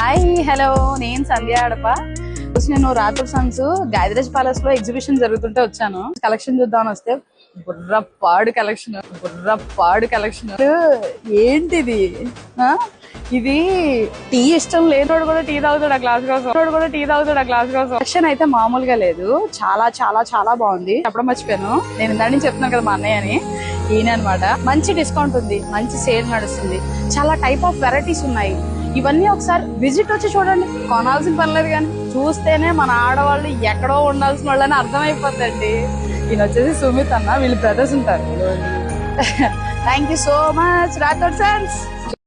Hi hello, నేను సంధ్య అడప. నేను Rathod Sons గాయత్రాజ్ palace లో ఎగ్జిబిషన్ జరుగుతుంటే వచ్చాను. కలెక్షన్ చూద్దామని వస్తే బుర్రపాడు కలెక్షన్ ఏంటిది? ఇది టీ ఇష్టం లేనోడు కూడా టీ తాగుతాడు ఆ గ్లాస్ కోసం. కలెక్షన్ అయితే మామూలుగా లేదు, చాలా చాలా చాలా బాగుంది. చెప్పడం మర్చిపోయాను, నేను ఇందాక నుంచి చెప్తున్నాను కదా మా అన్నయ్య అని. ఈయన అనమాట. మంచి డిస్కౌంట్ ఉంది, మంచి సేల్ నడుస్తుంది, చాలా టైప్ ఆఫ్ వెరైటీస్ ఉన్నాయి. ఇవన్నీ ఒకసారి విజిట్ వచ్చి చూడండి, కొనాల్సిన పర్లేదు కానీ చూస్తేనే మన ఆడవాళ్ళు ఎక్కడో ఉండాల్సిన వాళ్ళని అర్థమైపోద్దండి. ఈయన వచ్చేసి సుమిత్ అన్న, వీళ్ళు బ్రదర్స్ ఉంటారు. Thank you so much Rathod Sons.